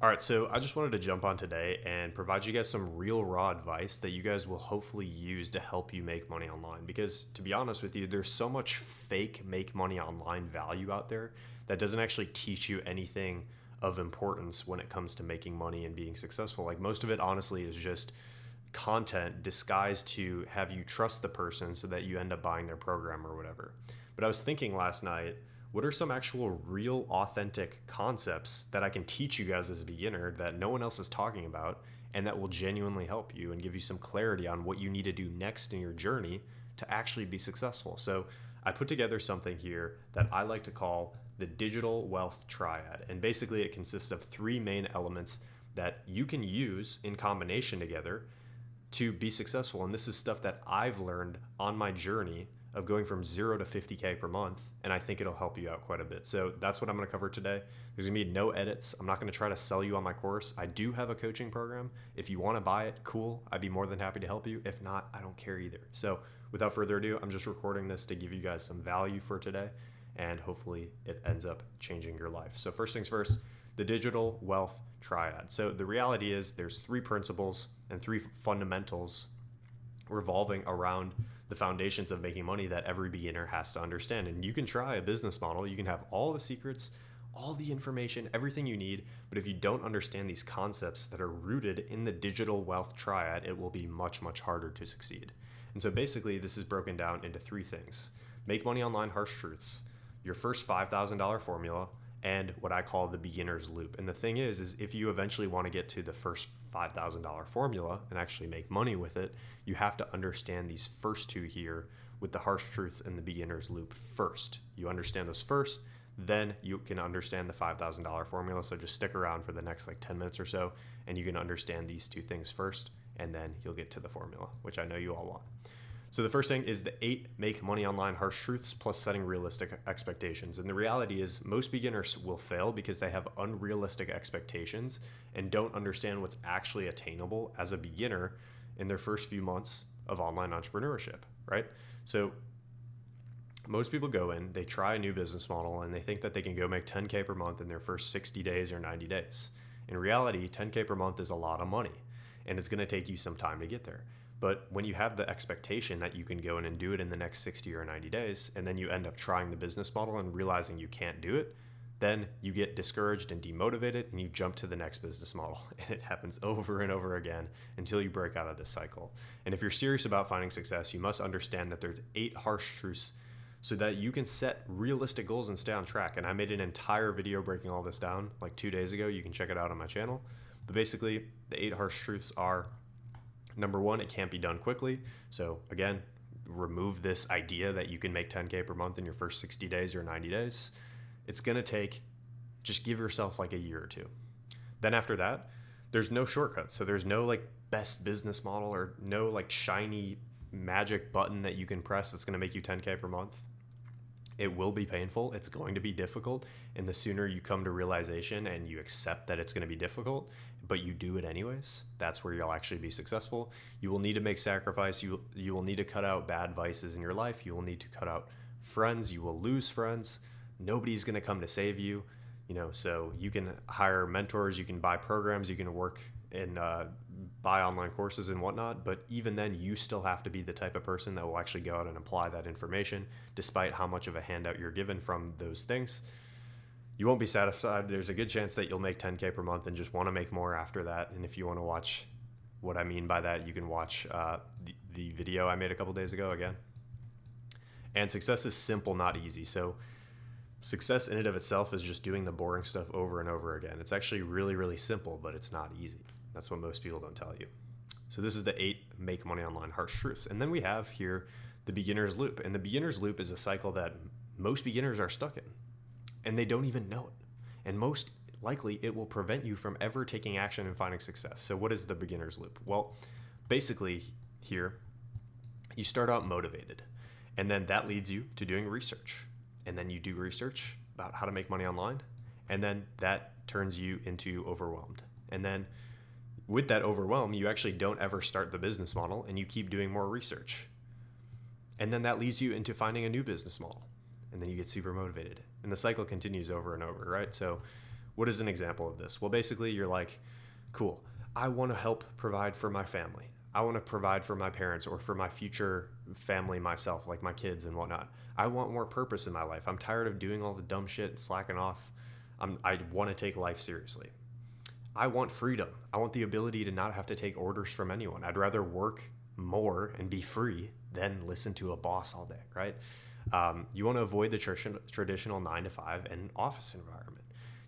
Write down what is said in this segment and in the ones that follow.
All right, so I just wanted to jump on today and provide you guys some real raw advice that you guys will hopefully use to help you make money online. Because to be honest with you, there's so much fake make money online value out there that doesn't actually teach you anything of importance when it comes to making money and being successful. Like most of it, honestly, is just content disguised to have you trust the person so that you end up buying their program or whatever. But I was thinking last night, what are some actual real authentic concepts that I can teach you guys as a beginner that no one else is talking about and that will genuinely help you and give you some clarity on what you need to do next in your journey to actually be successful? So I put together something here that I like to call the digital wealth triad. And basically it consists of three main elements that you can use in combination together to be successful. And this is stuff that I've learned on my journey of going from 0 to 50K per month. And I think it'll help you out quite a bit. So that's what I'm going to cover today. There's going to be no edits. I'm not going to try to sell you on my course. I do have a coaching program. If you want to buy it, cool. I'd be more than happy to help you. If not, I don't care either. So without further ado, I'm just recording this to give you guys some value for today. And hopefully it ends up changing your life. So first things first, the digital wealth triad. So the reality is there's three principles and three fundamentals revolving around the foundations of making money that every beginner has to understand. And you can try a business model, you can have all the secrets, all the information, everything you need, but if you don't understand these concepts that are rooted in the digital wealth triad, it will be much, much harder to succeed. And so basically this is broken down into three things: make money online harsh truths, your first $5,000 formula, and what I call the beginner's loop. And the thing is if you eventually want to get to the first $5,000 formula and actually make money with it, you have to understand these first two here with the harsh truths and the beginner's loop first. You understand those first, then you can understand the $5,000 formula. So just stick around for the next like 10 minutes or so, and you can understand these two things first, and then you'll get to the formula, which I know you all want. So the first thing is the 8 make money online harsh truths plus setting realistic expectations. And the reality is most beginners will fail because they have unrealistic expectations and don't understand what's actually attainable as a beginner in their first few months of online entrepreneurship, right? So most people go in, they try a new business model, and they think that they can go make 10K per month in their first 60 days or 90 days. In reality, 10K per month is a lot of money, and it's going to take you some time to get there. But when you have the expectation that you can go in and do it in the next 60 or 90 days, and then you end up trying the business model and realizing you can't do it, then you get discouraged and demotivated and you jump to the next business model. And it happens over and over again until you break out of this cycle. And if you're serious about finding success, you must understand that there's 8 harsh truths so that you can set realistic goals and stay on track. And I made an entire video breaking all this down like 2 days ago. You can check it out on my channel. But basically, the 8 harsh truths are: number 1, it can't be done quickly. So again, remove this idea that you can make 10K per month in your first 60 days or 90 days. It's going to take, just give yourself like a year or two. Then after that, there's no shortcuts. So there's no like best business model or no like shiny magic button that you can press that's going to make you 10K per month. It will be painful. It's going to be difficult. And the sooner you come to realization and you accept that it's going to be difficult, but you do it anyways, that's where you'll actually be successful. You will need to make sacrifice. You will need to cut out bad vices in your life. You will need to cut out friends. You will lose friends. Nobody's going to come to save you. So you can hire mentors, you can buy programs, you can work and buy online courses and whatnot. But even then, you still have to be the type of person that will actually go out and apply that information, despite how much of a handout you're given from those things. You won't be satisfied. There's a good chance that you'll make 10K per month and just want to make more after that. And if you want to watch what I mean by that, you can watch the video I made a couple days ago again. And success is simple, not easy. So success in and of itself is just doing the boring stuff over and over again. It's actually really, really simple, but it's not easy. That's what most people don't tell you. So this is the 8 make money online harsh truths. And then we have here the beginner's loop. And the beginner's loop is a cycle that most beginners are stuck in, and they don't even know it. And most likely it will prevent you from ever taking action and finding success. So what is the beginner's loop? Well, basically here, you start out motivated, and then that leads you to doing research. And then you do research about how to make money online, and then that turns you into overwhelmed. And then with that overwhelm, you actually don't ever start the business model, and you keep doing more research. And then that leads you into finding a new business model, and then you get super motivated. And the cycle continues over and over, right? So What is an example of this? Well, basically you're like, cool, I want to help provide for my family. I want to provide for my parents or for my future family myself, like my kids and whatnot. I want more purpose in my life. I'm tired of doing all the dumb shit and slacking off. I want to take life seriously. I want freedom. I want the ability to not have to take orders from anyone. I'd rather work more and be free than listen to a boss all day, right? You want to avoid the traditional 9 to 5 and office environment.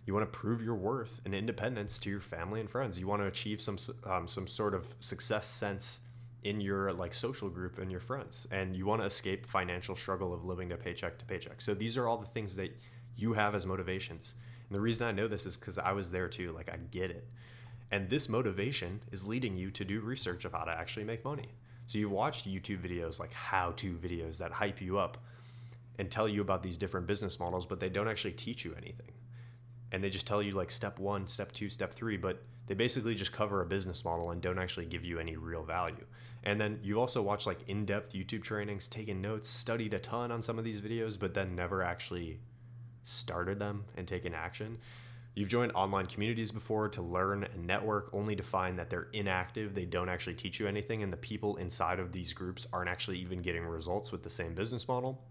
You want to prove your worth and independence to your family and friends. You want to achieve some sort of success sense in your like social group and your friends, and you want to escape financial struggle of living to paycheck. So these are all the things that you have as motivations. And the reason I know this is because I was there too. Like, I get it. And this motivation is leading you to do research of how to actually make money. So you've watched YouTube videos, like how-to videos that hype you up and tell you about these different business models, but they don't actually teach you anything. And they just tell you like step 1, step 2, step 3, but they basically just cover a business model and don't actually give you any real value. And then you've also watched like in-depth YouTube trainings, taken notes, studied a ton on some of these videos, but then never actually started them and taken action. You've joined online communities before to learn and network, only to find that they're inactive. They don't actually teach you anything, and the people inside of these groups aren't actually even getting results with the same business model.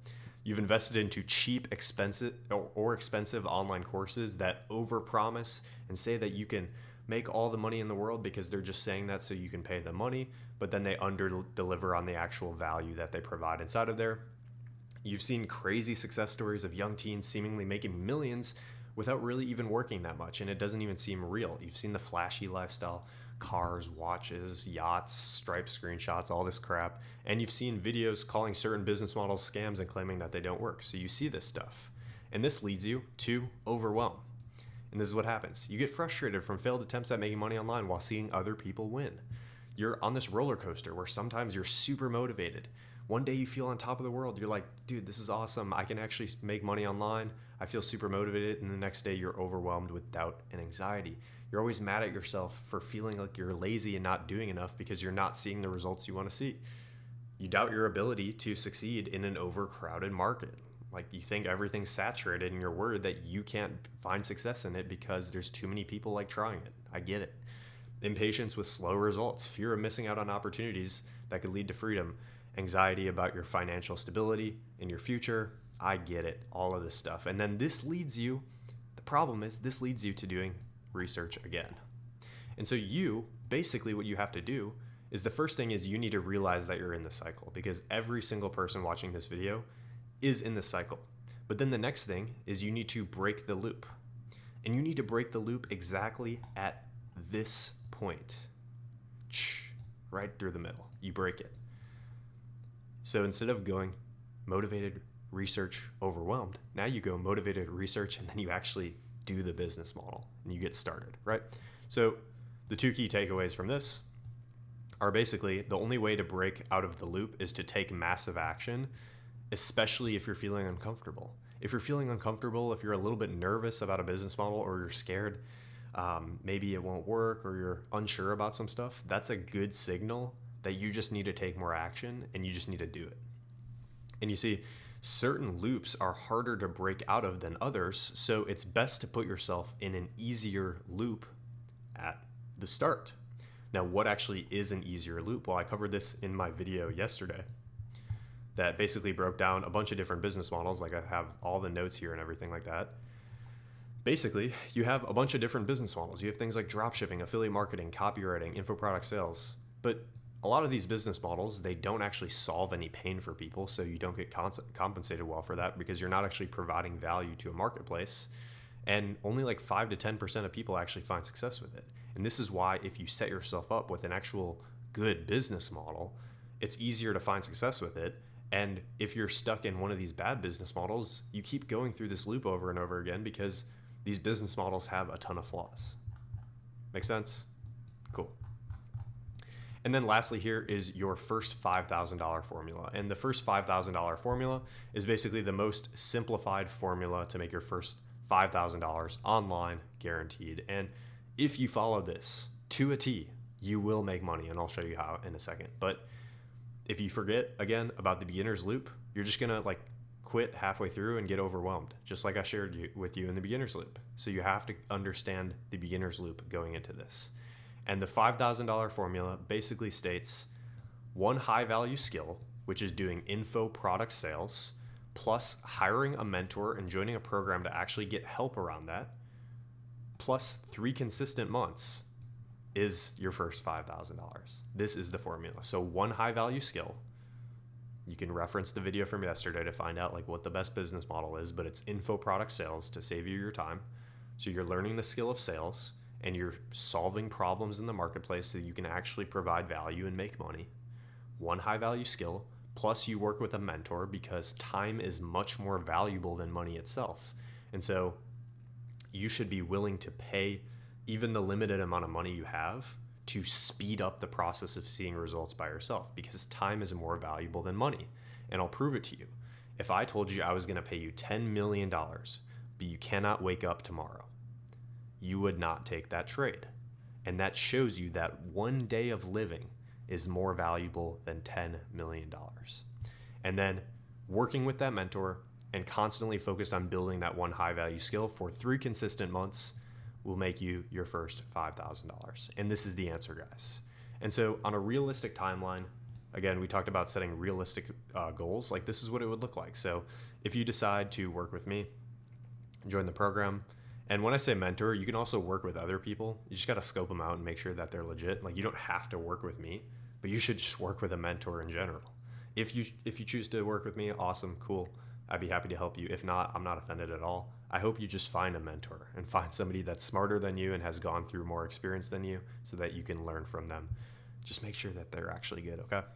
You've invested into cheap, expensive online courses that overpromise and say that you can make all the money in the world because they're just saying that so you can pay them money, but then they under-deliver on the actual value that they provide inside of there. You've seen crazy success stories of young teens seemingly making millions without really even working that much, and it doesn't even seem real. You've seen the flashy lifestyle, cars, watches, yachts, Stripe screenshots, all this crap, and you've seen videos calling certain business models scams and claiming that they don't work. So you see this stuff, and this leads you to overwhelm. And this is what happens. You get frustrated from failed attempts at making money online while seeing other people win. You're on this roller coaster where sometimes you're super motivated. One day you feel on top of the world. You're like, dude, this is awesome. I can actually make money online. I feel super motivated. And the next day you're overwhelmed with doubt and anxiety. You're always mad at yourself for feeling like you're lazy and not doing enough because you're not seeing the results you want to see. You doubt your ability to succeed in an overcrowded market. Like, you think everything's saturated and you're worried that you can't find success in it because there's too many people like trying it. I get it. Impatience with slow results, fear of missing out on opportunities that could lead to freedom, anxiety about your financial stability in your future. I get it, all of this stuff. And then this leads you, the problem is this leads you to doing research again. And so basically what you have to do is, the first thing is you need to realize that you're in the cycle, because every single person watching this video is in the cycle. But then the next thing is you need to break the loop. And you need to break the loop exactly at this point. Right through the middle. You break it. So instead of going motivated, research, overwhelmed, now you go motivated, research, and then you actually do the business model and you get started, right? So the two key takeaways from this are basically the only way to break out of the loop is to take massive action, especially if you're feeling uncomfortable. If you're feeling uncomfortable, if you're a little bit nervous about a business model, or you're scared, maybe it won't work, or you're unsure about some stuff, that's a good signal that you just need to take more action and you just need to do it. And you see, certain loops are harder to break out of than others, so it's best to put yourself in an easier loop at the start. Now, what actually is an easier loop? Well, I covered this in my video yesterday that basically broke down a bunch of different business models. Like, I have all the notes here and everything like that. Basically, you have a bunch of different business models. You have things like dropshipping, affiliate marketing, copywriting, info product sales. But a lot of these business models, they don't actually solve any pain for people, so you don't get compensated well for that because you're not actually providing value to a marketplace. And only like 5 to 10% of people actually find success with it. And this is why, if you set yourself up with an actual good business model, it's easier to find success with it. And if you're stuck in one of these bad business models, you keep going through this loop over and over again because these business models have a ton of flaws. Make sense? Cool. And then lastly here is your first $5,000 formula. And the first $5,000 formula is basically the most simplified formula to make your first $5,000 online, guaranteed. And if you follow this to a T, you will make money. And I'll show you how in a second. But if you forget, again, about the beginner's loop, you're just going to like quit halfway through and get overwhelmed, just like I shared with you in the beginner's loop. So you have to understand the beginner's loop going into this. And the $5,000 formula basically states one high value skill, which is doing info product sales, plus hiring a mentor and joining a program to actually get help around that, plus 3 consistent months is your first $5,000. This is the formula. So one high value skill. You can reference the video from yesterday to find out like what the best business model is, but it's info product sales to save you your time. So you're learning the skill of sales and you're solving problems in the marketplace so you can actually provide value and make money. One high value skill, plus you work with a mentor because time is much more valuable than money itself. And so you should be willing to pay even the limited amount of money you have to speed up the process of seeing results by yourself, because time is more valuable than money. And I'll prove it to you. If I told you I was going to pay you $10 million, but you cannot wake up tomorrow, you would not take that trade. And that shows you that one day of living is more valuable than $10 million. And then working with that mentor and constantly focused on building that one high value skill for 3 consistent months will make you your first $5,000. And this is the answer, guys. And so on a realistic timeline, again, we talked about setting realistic goals. Like this is what it would look like. So if you decide to work with me, join the program, and when I say mentor, you can also work with other people. You just got to scope them out and make sure that they're legit. Like you don't have to work with me, but you should just work with a mentor in general. If you choose to work with me, awesome, cool. I'd be happy to help you. If not, I'm not offended at all. I hope you just find a mentor and find somebody that's smarter than you and has gone through more experience than you so that you can learn from them. Just make sure that they're actually good, okay?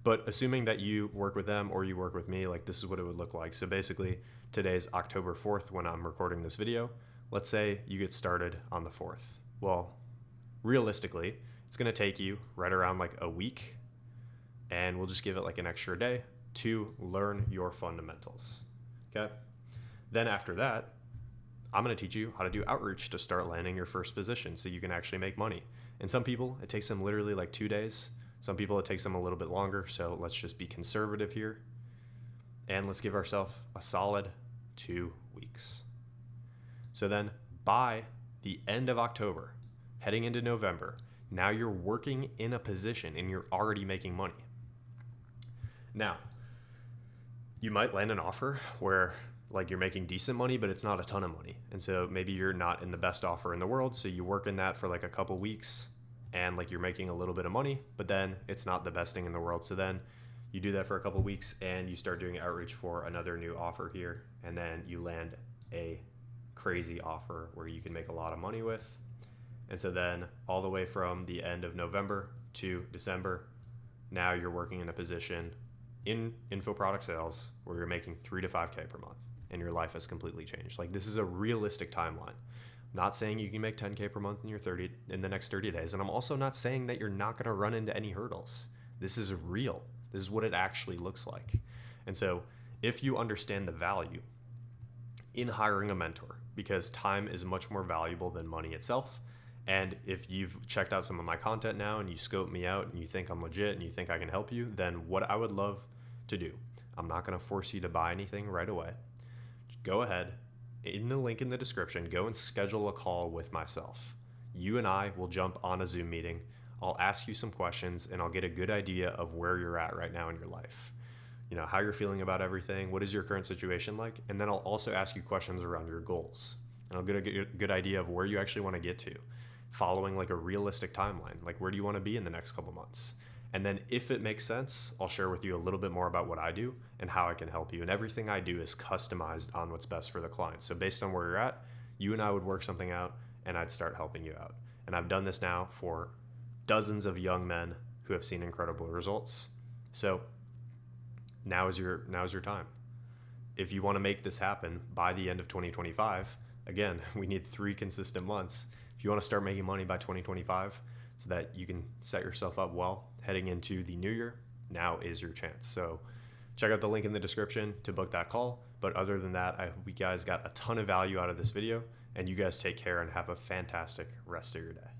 But assuming that you work with them or you work with me, like this is what it would look like. So basically, today's October 4th when I'm recording this video. Let's say you get started on the 4th. Well, realistically, it's going to take you right around like a week, and we'll just give it like an extra day to learn your fundamentals, okay? Then after that, I'm going to teach you how to do outreach to start landing your first position so you can actually make money. And some people, it takes them literally like 2 days. Some people, it takes them a little bit longer. So let's just be conservative here. And let's give ourselves a solid 2 weeks. So then by the end of October, heading into November, now you're working in a position and you're already making money. Now, you might land an offer where like you're making decent money, but it's not a ton of money. And so maybe you're not in the best offer in the world. So you work in that for like a couple weeks and like you're making a little bit of money, but then it's not the best thing in the world. So then you do that for a couple weeks and you start doing outreach for another new offer here. And then you land a crazy offer where you can make a lot of money with. And so then all the way from the end of November to December, now you're working in a position in info product sales where you're making 3 to 5K per month and your life has completely changed. Like this is a realistic timeline. I'm not saying you can make 10K per month in the next 30 days. And I'm also not saying that you're not going to run into any hurdles. This is real. This is what it actually looks like. And so if you understand the value in hiring a mentor, because time is much more valuable than money itself. And if you've checked out some of my content now and you scope me out and you think I'm legit and you think I can help you, then what I would love to do, I'm not going to force you to buy anything right away. Go ahead, in the link in the description, go and schedule a call with myself. You and I will jump on a Zoom meeting. I'll ask you some questions and I'll get a good idea of where you're at right now in your life. You know, how you're feeling about everything. What is your current situation like? And then I'll also ask you questions around your goals. And I'll get a good idea of where you actually want to get to, following like a realistic timeline. Like where do you want to be in the next couple months? And then if it makes sense, I'll share with you a little bit more about what I do and how I can help you. And everything I do is customized on what's best for the client. So based on where you're at, you and I would work something out and I'd start helping you out. And I've done this now for dozens of young men who have seen incredible results. So now is your time. If you want to make this happen by the end of 2025, again, we need 3 consistent months. If you want to start making money by 2025 so that you can set yourself up well heading into the new year, now is your chance. So check out the link in the description to book that call. But other than that, I hope you guys got a ton of value out of this video, and you guys take care and have a fantastic rest of your day.